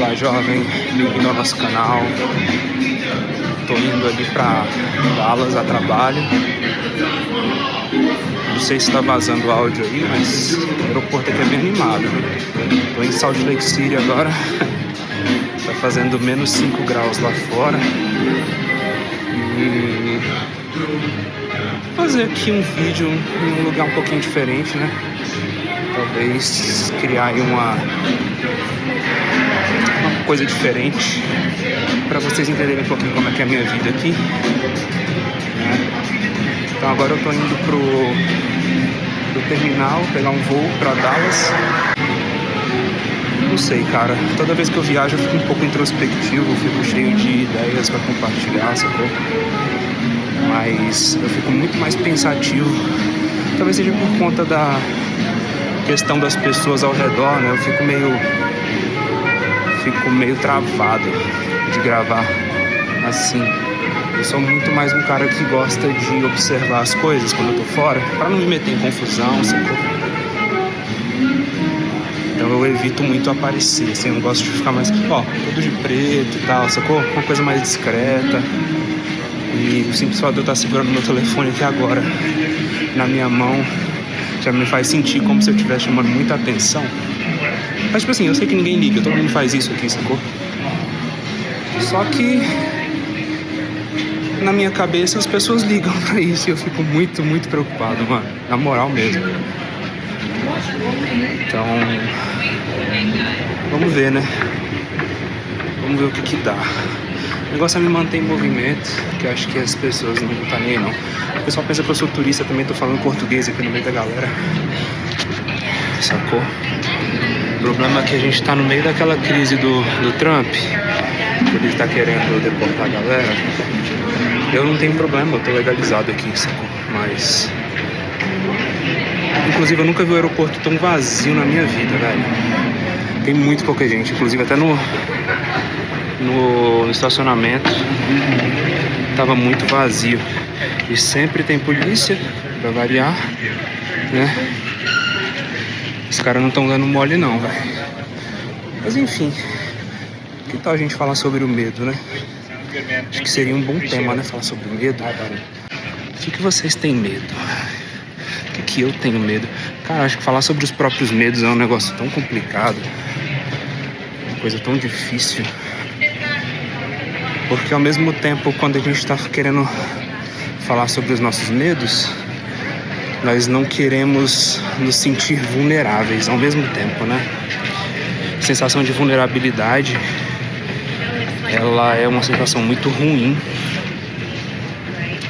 Olá, jovem, bem-vindo ao nosso canal. Tô indo ali pra Dallas a trabalho. Não sei se tá vazando o áudio aí, mas o aeroporto aqui é bem animado, né? Tô em Salt Lake City agora. Tá fazendo menos 5 graus lá fora. E fazer aqui um vídeo em um lugar um pouquinho diferente, né? Talvez criar aí uma coisa diferente para vocês entenderem um pouquinho como é que é a minha vida aqui, né? Então agora eu tô indo pro terminal, pegar um voo para Dallas. Não sei, cara, toda vez que eu viajo eu fico um pouco introspectivo, fico cheio de ideias para compartilhar, sacou? Mas eu fico muito mais pensativo, talvez seja por conta da questão das pessoas ao redor, né? Eu fico meio travado de gravar assim. Eu sou muito mais um cara que gosta de observar as coisas quando eu tô fora, pra não me meter em confusão, sacou? Então eu evito muito aparecer, assim, eu não gosto de ficar mais, tudo de preto e tal, sacou? Uma coisa mais discreta. E o simples fato de eu estar segurando meu telefone aqui agora na minha mão já me faz sentir como se eu estivesse chamando muita atenção. Mas tipo assim, eu sei que ninguém liga, todo mundo faz isso aqui, sacou? Só que na minha cabeça as pessoas ligam pra isso e eu fico muito, muito preocupado, mano. Na moral mesmo. Então, vamos ver, né? Vamos ver o que dá. O negócio é me manter em movimento, que eu acho que as pessoas não tá nem aí, não. O pessoal pensa que eu sou turista, também tô falando português aqui no meio da galera. Sacou? O problema é que a gente tá no meio daquela crise do Trump, que ele tá querendo deportar a galera. Eu não tenho problema, eu tô legalizado aqui, sacou? Mas... inclusive eu nunca vi o aeroporto tão vazio na minha vida, velho. Tem muito pouca gente, inclusive até no estacionamento tava muito vazio. E sempre tem polícia, pra variar, né? Os caras não estão dando mole não, velho. Mas enfim, que tal a gente falar sobre o medo, né? Acho que seria um bom tema, né? Falar sobre o medo. O que vocês têm medo? O que eu tenho medo? Cara, acho que falar sobre os próprios medos é um negócio tão complicado. Uma coisa tão difícil. Porque ao mesmo tempo, quando a gente tá querendo falar sobre os nossos medos, nós não queremos nos sentir vulneráveis ao mesmo tempo, né? A sensação de vulnerabilidade, ela é uma sensação muito ruim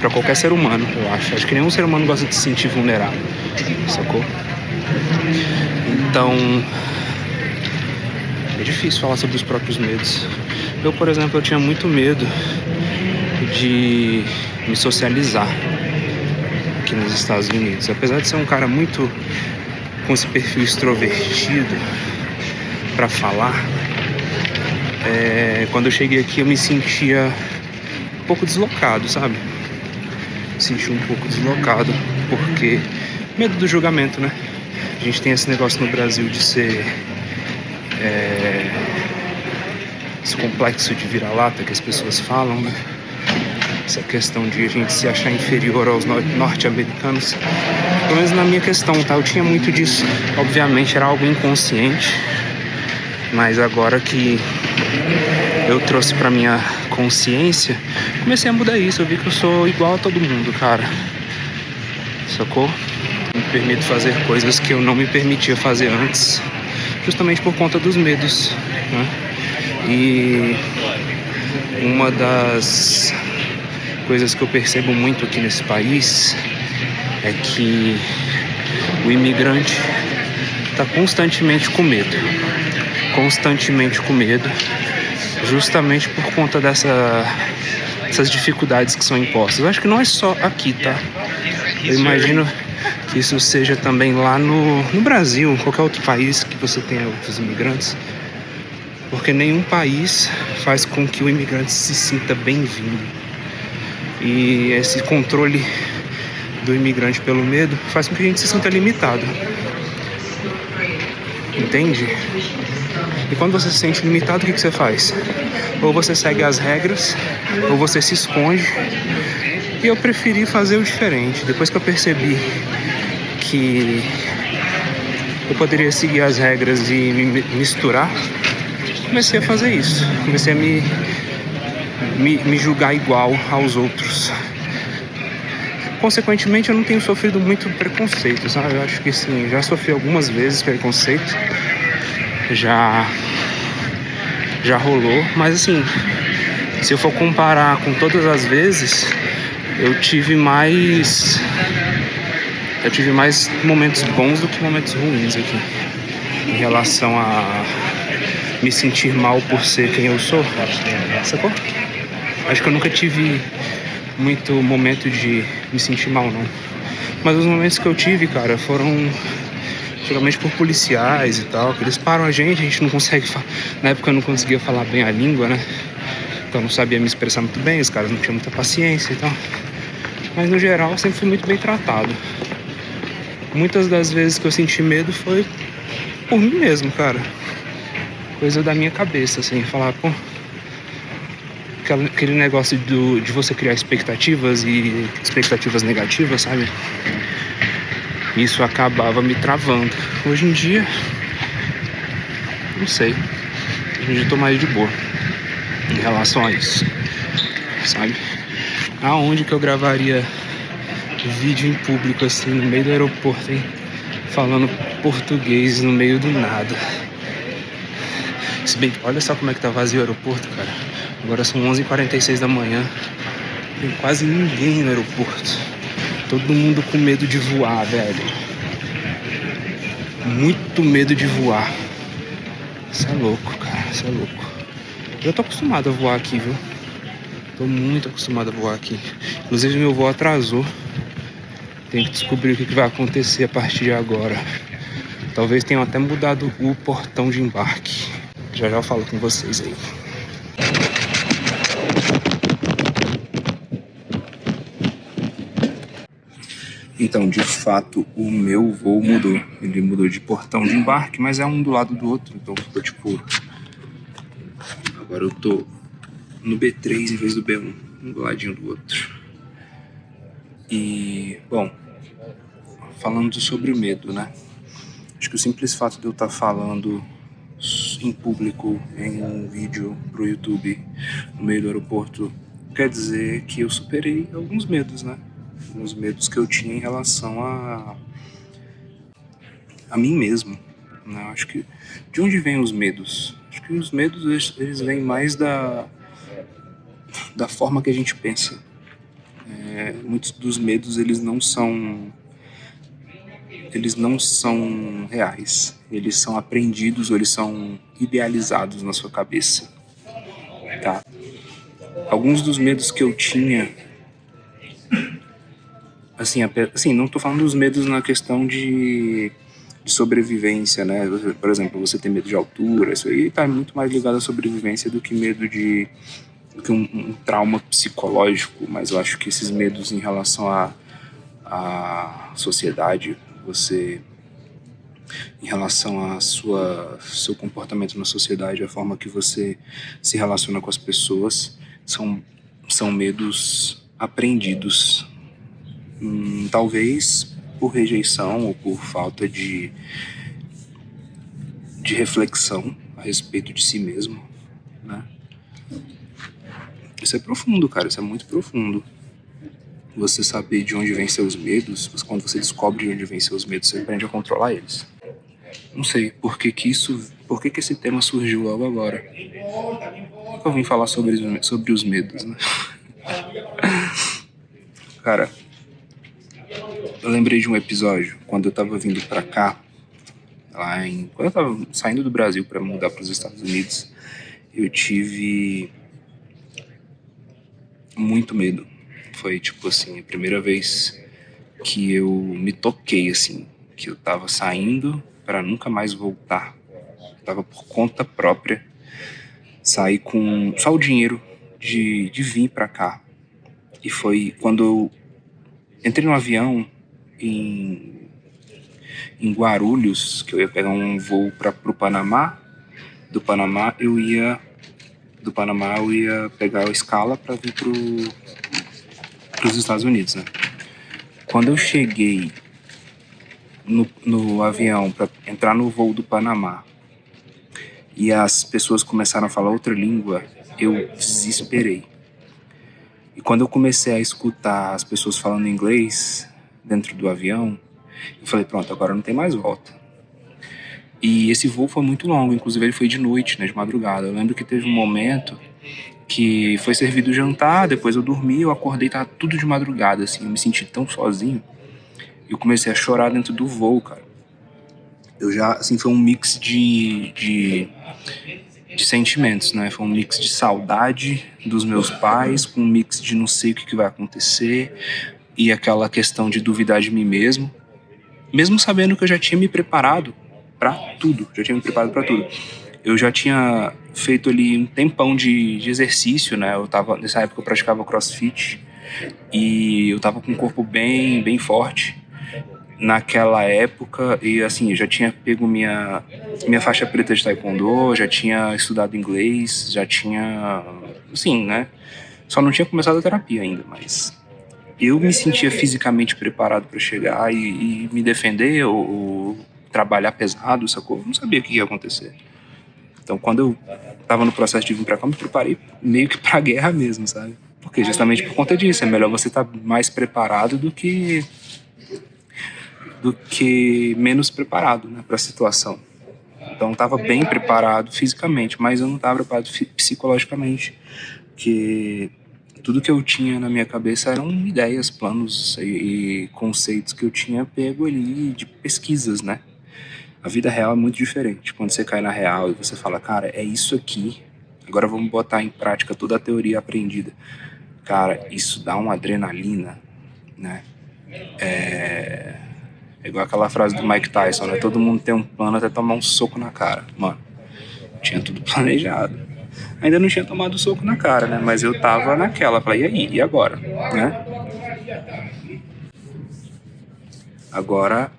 pra qualquer ser humano, eu acho. Acho que nenhum ser humano gosta de se sentir vulnerável, sacou? Então, é difícil falar sobre os próprios medos. Eu, por exemplo, eu tinha muito medo de me socializar aqui nos Estados Unidos. Apesar de ser um cara muito com esse perfil extrovertido pra falar, quando eu cheguei aqui eu me sentia um pouco deslocado, sabe? Me senti um pouco deslocado, porque medo do julgamento, né? A gente tem esse negócio no Brasil de ser esse complexo de vira-lata que as pessoas falam, né? Essa questão de a gente se achar inferior aos norte-americanos. Pelo menos na minha questão, tá? Eu tinha muito disso. Obviamente era algo inconsciente, mas agora que eu trouxe pra minha consciência, comecei a mudar isso. Eu vi que eu sou igual a todo mundo, cara. Sacou? Me permito fazer coisas que eu não me permitia fazer antes, justamente por conta dos medos, né? E uma das coisas que eu percebo muito aqui nesse país é que o imigrante está constantemente com medo, justamente por conta dessas dificuldades que são impostas. Eu acho que não é só aqui, tá? Eu imagino que isso seja também lá no Brasil, em qualquer outro país que você tenha outros imigrantes, porque nenhum país faz com que o imigrante se sinta bem-vindo. E esse controle do imigrante pelo medo faz com que a gente se sinta limitado. Entende? E quando você se sente limitado, o que você faz? Ou você segue as regras, ou você se esconde. E eu preferi fazer o diferente. Depois que eu percebi que eu poderia seguir as regras e me misturar, comecei a fazer isso. Comecei a me julgar igual aos outros. Consequentemente, eu não tenho sofrido muito preconceito, sabe? Eu acho que sim, já sofri algumas vezes preconceito. Já rolou, mas assim, se eu for comparar com todas as vezes, eu tive mais momentos bons do que momentos ruins aqui, em relação a me sentir mal por ser quem eu sou, sacou? Acho que eu nunca tive muito momento de me sentir mal, não. Mas os momentos que eu tive, cara, foram geralmente por policiais e tal, que eles param a gente não consegue na época eu não conseguia falar bem a língua, né? Então eu não sabia me expressar muito bem, os caras não tinham muita paciência e tal. Mas no geral eu sempre fui muito bem tratado. Muitas das vezes que eu senti medo foi por mim mesmo, cara. Coisa da minha cabeça, assim, falar, pô, aquele negócio de você criar expectativas e expectativas negativas, sabe? Isso acabava me travando. Hoje em dia, não sei. Hoje em dia eu tô mais de boa em relação a isso, sabe? Aonde que eu gravaria vídeo em público assim, no meio do aeroporto, hein? Falando português no meio do nada. Se bem que olha só como é que tá vazio o aeroporto, cara. Agora são 11h46 da manhã. Tem quase ninguém no aeroporto. Todo mundo com medo de voar, velho. Muito medo de voar. Isso é louco, cara. Isso é louco. Eu tô acostumado a voar aqui, viu? Tô muito acostumado a voar aqui. Inclusive meu voo atrasou. Tem que descobrir o que vai acontecer a partir de agora. Talvez tenham até mudado o portão de embarque. Já eu falo com vocês aí. Então, de fato, o meu voo mudou. Ele mudou de portão de embarque, mas é um do lado do outro. Então ficou tipo... Agora eu tô no B3 em vez do B1. Um do ladinho do outro. E, bom, falando sobre o medo, né? Acho que o simples fato de eu estar falando em público, em um vídeo pro YouTube, no meio do aeroporto, quer dizer que eu superei alguns medos, né? Alguns medos que eu tinha em relação a mim mesmo, né? Acho que... De onde vêm os medos? Acho que os medos, eles vêm mais da forma que a gente pensa. Muitos dos medos, eles não são reais. Eles são aprendidos ou eles são idealizados na sua cabeça, tá? Alguns dos medos que eu tinha, assim, não tô falando dos medos na questão de sobrevivência, né? Por exemplo, você tem medo de altura, isso aí tá muito mais ligado à sobrevivência do que medo de... do que um trauma psicológico, mas eu acho que esses medos em relação à sociedade, você... em relação a seu comportamento na sociedade, a forma que você se relaciona com as pessoas, são medos aprendidos. Talvez por rejeição ou por falta de reflexão a respeito de si mesmo, né? Isso é profundo, cara, isso é muito profundo. Você saber de onde vêm seus medos, quando você descobre de onde vêm seus medos, você aprende a controlar eles. Não sei por que esse tema surgiu logo agora. Por que eu vim falar sobre os medos, né? Cara, eu lembrei de um episódio quando eu tava vindo pra cá, quando eu tava saindo do Brasil pra mudar pros Estados Unidos, eu tive muito medo. Foi tipo assim, a primeira vez que eu me toquei, assim, que eu tava saindo pra nunca mais voltar. Eu tava por conta própria, saí com só o dinheiro de vir pra cá. E foi quando eu entrei no avião em Guarulhos, que eu ia pegar um voo pro Panamá, do Panamá, eu ia pegar a escala para vir para os Estados Unidos, né? Quando eu cheguei no avião para entrar no voo do Panamá e as pessoas começaram a falar outra língua, eu desesperei. E quando eu comecei a escutar as pessoas falando inglês dentro do avião, eu falei, pronto, agora não tem mais volta. E esse voo foi muito longo, inclusive ele foi de noite, né, de madrugada. Eu lembro que teve um momento que foi servido o jantar, depois eu dormi, eu acordei, tava tudo de madrugada, assim, eu me senti tão sozinho. E eu comecei a chorar dentro do voo, cara. Eu já, assim, foi um mix de sentimentos, né? Foi um mix de saudade dos meus pais, com um mix de não sei o que vai acontecer, e aquela questão de duvidar de mim mesmo. Mesmo sabendo que eu já tinha me preparado para tudo, Eu já tinha feito ali um tempão de exercício, né? Nessa época eu praticava CrossFit e eu tava com um corpo bem forte naquela época e assim, eu já tinha pego minha faixa preta de taekwondo, já tinha estudado inglês, já tinha, assim, né? Só não tinha começado a terapia ainda, mas eu me sentia fisicamente preparado para chegar e me defender ou trabalhar pesado, sacou? Eu não sabia o que ia acontecer. Então, quando eu tava no processo de vir pra cá, eu me preparei meio que pra guerra mesmo, sabe? Porque justamente por conta disso, é melhor você estar mais preparado do que menos preparado, né, pra situação. Então, eu tava bem preparado fisicamente, mas eu não tava preparado psicologicamente, porque tudo que eu tinha na minha cabeça eram ideias, planos e conceitos que eu tinha pego ali de pesquisas, né? A vida real é muito diferente. Quando você cai na real e você fala, cara, é isso aqui, agora vamos botar em prática toda a teoria aprendida. Cara, isso dá uma adrenalina, né? É igual aquela frase do Mike Tyson, né? Todo mundo tem um plano até tomar um soco na cara. Mano, tinha tudo planejado. Ainda não tinha tomado soco na cara, né? Mas eu tava naquela, falei, e aí, e agora? Né? Agora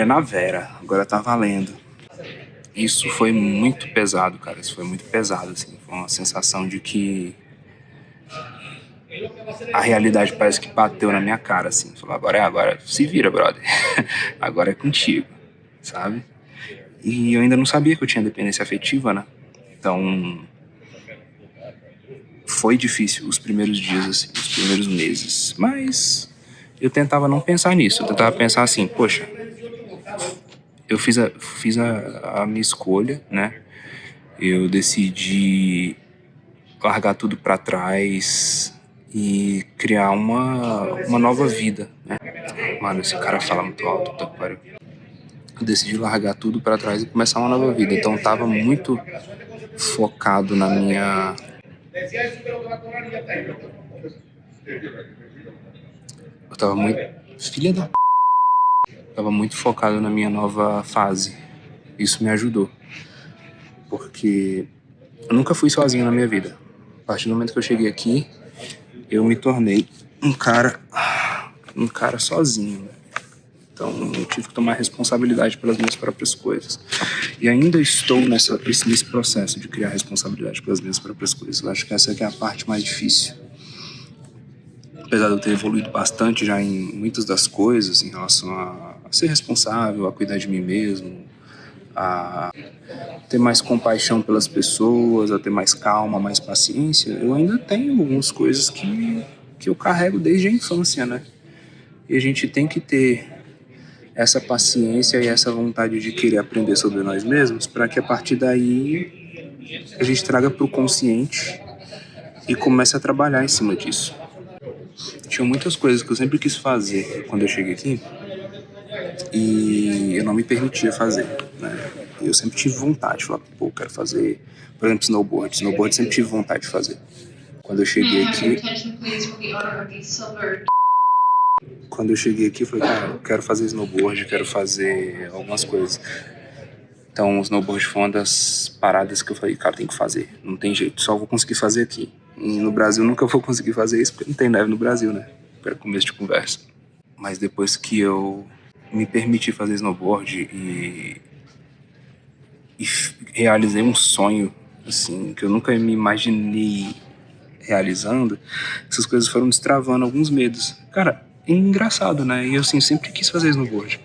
é na Vera, agora tá valendo. Isso foi muito pesado, cara. Isso foi muito pesado, assim. Foi uma sensação de que a realidade parece que bateu na minha cara, assim. Falou, agora se vira, brother. Agora é contigo, sabe? E eu ainda não sabia que eu tinha dependência afetiva, né? Então, foi difícil os primeiros dias, assim, os primeiros meses. Mas eu tentava não pensar nisso. Eu tentava pensar assim, poxa, eu fiz a minha escolha, né? Eu decidi largar tudo pra trás e criar uma nova vida, né? Mano, esse cara fala muito alto, tá pariu. Eu decidi largar tudo pra trás e começar uma nova vida. Então eu tava muito focado na minha... Eu tava muito... Filha da... Tava muito focado na minha nova fase. Isso me ajudou. Porque eu nunca fui sozinho na minha vida. A partir do momento que eu cheguei aqui, eu me tornei um cara sozinho, né? Então eu tive que tomar responsabilidade pelas minhas próprias coisas. E ainda estou nesse processo de criar responsabilidade pelas minhas próprias coisas. Eu acho que essa aqui é a parte mais difícil. Apesar de eu ter evoluído bastante já em muitas das coisas, em relação a ser responsável, a cuidar de mim mesmo, a ter mais compaixão pelas pessoas, a ter mais calma, mais paciência, eu ainda tenho algumas coisas que eu carrego desde a infância, né? E a gente tem que ter essa paciência e essa vontade de querer aprender sobre nós mesmos para que a partir daí a gente traga para o consciente e comece a trabalhar em cima disso. Tinha muitas coisas que eu sempre quis fazer quando eu cheguei aqui e eu não me permitia fazer, né? Eu sempre tive vontade de falar, pô, quero fazer, por exemplo, snowboard. Snowboard sempre tive vontade de fazer. Quando eu cheguei aqui, eu falei, cara, eu quero fazer snowboard, quero fazer algumas coisas. Então, o snowboard foi uma das paradas que eu falei, cara, tem que fazer, não tem jeito, só vou conseguir fazer aqui. E no Brasil nunca vou conseguir fazer isso, porque não tem neve no Brasil, né? Para começo de conversa. Mas depois que eu me permiti fazer snowboard e e realizei um sonho, assim, que eu nunca me imaginei realizando, essas coisas foram destravando alguns medos. Cara, é engraçado, né? E eu, assim, sempre quis fazer snowboard.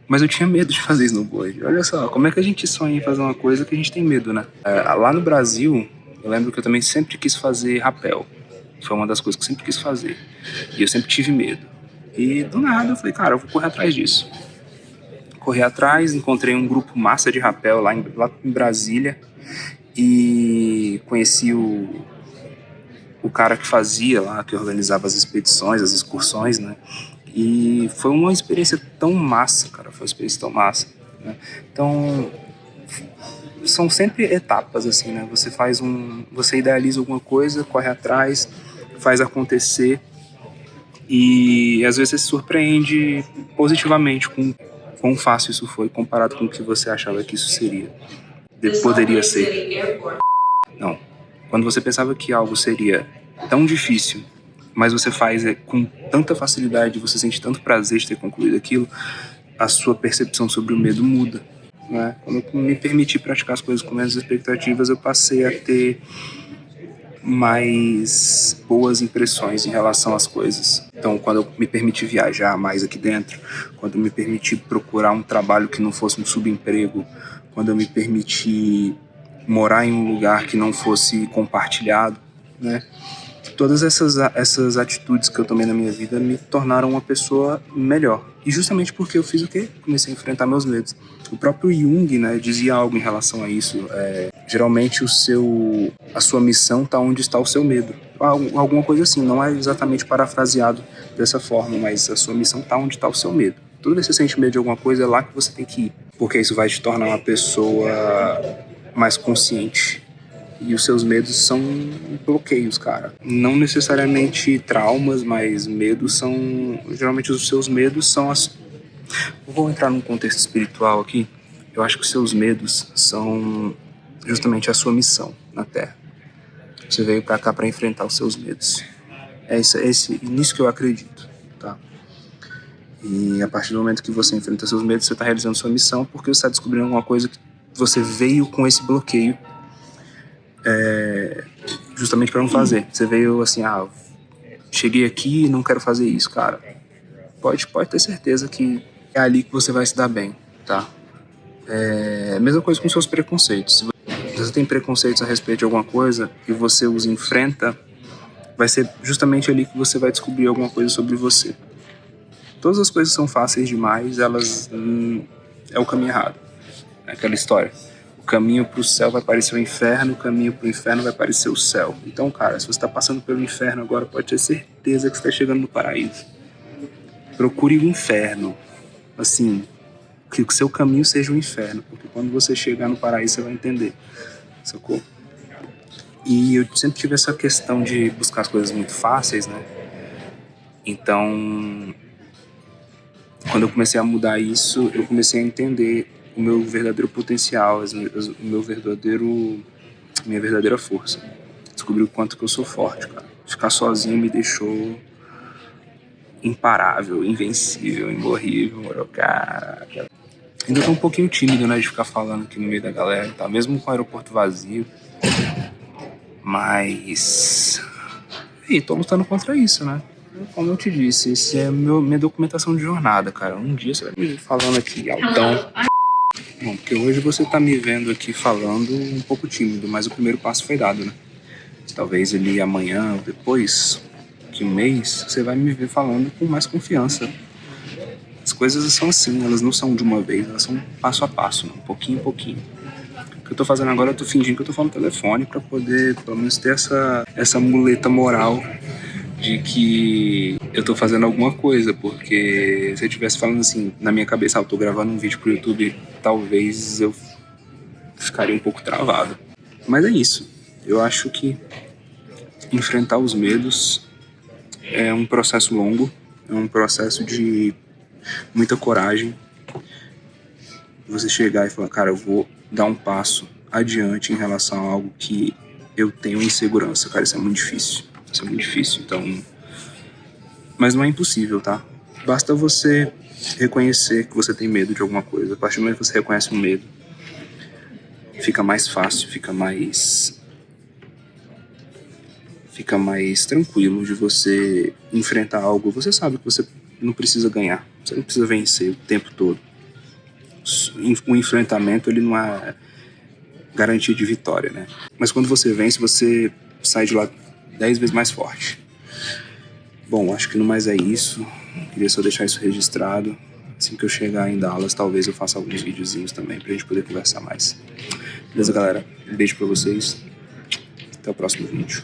Mas eu tinha medo de fazer snowboard. Olha só, como é que a gente sonha em fazer uma coisa que a gente tem medo, né? Lá no Brasil, eu lembro que eu também sempre quis fazer rapel. Foi uma das coisas que eu sempre quis fazer. E eu sempre tive medo. E do nada eu falei, cara, eu vou correr atrás disso. Corri atrás, encontrei um grupo massa de rapel lá em Brasília. E conheci o cara que fazia lá, que organizava as expedições, as excursões, né? E foi uma experiência tão massa, cara. Foi uma experiência tão massa, né? Então, são sempre etapas, assim, né? Você idealiza alguma coisa, corre atrás, faz acontecer e às vezes você se surpreende positivamente com quão fácil isso foi comparado com o que você achava que isso seria. Poderia ser. Não. Quando você pensava que algo seria tão difícil, mas você faz com tanta facilidade, você sente tanto prazer de ter concluído aquilo, a sua percepção sobre o medo muda. Né? Quando eu me permiti praticar as coisas com menos expectativas, eu passei a ter mais boas impressões em relação às coisas. Então, quando eu me permiti viajar mais aqui dentro, quando eu me permiti procurar um trabalho que não fosse um subemprego, quando eu me permiti morar em um lugar que não fosse compartilhado, né? Todas essas atitudes que eu tomei na minha vida me tornaram uma pessoa melhor. E justamente porque eu fiz o quê? Comecei a enfrentar meus medos. O próprio Jung, né, dizia algo em relação a isso. Geralmente a sua missão está onde está o seu medo. Alguma coisa assim, não é exatamente parafraseado dessa forma, mas a sua missão está onde está o seu medo. Toda vez que você sente medo de alguma coisa, é lá que você tem que ir. Porque isso vai te tornar uma pessoa mais consciente. E os seus medos são bloqueios, cara. Não necessariamente traumas, mas medos são... Geralmente os seus medos são as... Eu vou entrar num contexto espiritual aqui. Eu acho que os seus medos são justamente a sua missão na Terra. Você veio pra cá pra enfrentar os seus medos. É nisso que eu acredito, tá? E a partir do momento que você enfrenta seus medos, você tá realizando sua missão porque você tá descobrindo alguma coisa que você veio com esse bloqueio justamente para não fazer. Você veio assim, cheguei aqui e não quero fazer isso, cara. Pode ter certeza que é ali que você vai se dar bem, tá? É a mesma coisa com seus preconceitos. Se você tem preconceitos a respeito de alguma coisa e você os enfrenta, vai ser justamente ali que você vai descobrir alguma coisa sobre você. Todas as coisas são fáceis demais, elas é o caminho errado. É aquela história. O caminho pro céu vai parecer o inferno, o caminho pro inferno vai parecer o céu. Então, cara, se você tá passando pelo inferno agora, pode ter certeza que você tá chegando no paraíso. Procure o inferno. Assim, que o seu caminho seja o inferno, porque quando você chegar no paraíso, você vai entender. Sacou? E eu sempre tive essa questão de buscar as coisas muito fáceis, né? Então, quando eu comecei a mudar isso, eu comecei a entender o meu verdadeiro potencial, minha verdadeira força. Descobri o quanto que eu sou forte, cara. Ficar sozinho me deixou imparável, invencível, imorrível, cara. Ainda tô um pouquinho tímido, né, de ficar falando aqui no meio da galera e tal, mesmo com o aeroporto vazio. Mas... E tô lutando contra isso, né? Como eu te disse, esse é minha documentação de jornada, cara. Um dia você vai me ver falando aqui altão. Bom, porque hoje você tá me vendo aqui falando um pouco tímido, mas o primeiro passo foi dado, né? Talvez ali amanhã ou depois de um mês, você vai me ver falando com mais confiança. As coisas são assim, elas não são de uma vez, elas são passo a passo, né? Pouquinho em pouquinho. O que eu tô fazendo agora, eu tô fingindo que eu tô falando no telefone pra poder, pelo menos, ter essa muleta moral de que eu tô fazendo alguma coisa, porque se eu estivesse falando assim, na minha cabeça, eu tô gravando um vídeo pro YouTube, talvez eu ficaria um pouco travado. Mas é isso. Eu acho que enfrentar os medos é um processo longo, é um processo de muita coragem. Você chegar e falar, cara, eu vou dar um passo adiante em relação a algo que eu tenho insegurança. Cara, isso é muito difícil. Isso é muito difícil, então... Mas não é impossível, tá? Basta você reconhecer que você tem medo de alguma coisa. A partir do momento que você reconhece o medo, fica mais fácil, fica mais tranquilo de você enfrentar algo. Você sabe que você não precisa ganhar, você não precisa vencer o tempo todo. O enfrentamento, ele não é garantia de vitória, né? Mas quando você vence, você sai de lá 10 vezes mais forte. Bom, acho que no mais é isso. Queria só deixar isso registrado. Assim que eu chegar em Dallas, talvez eu faça alguns videozinhos também pra gente poder conversar mais. Beleza, galera? Um beijo pra vocês. Até o próximo vídeo.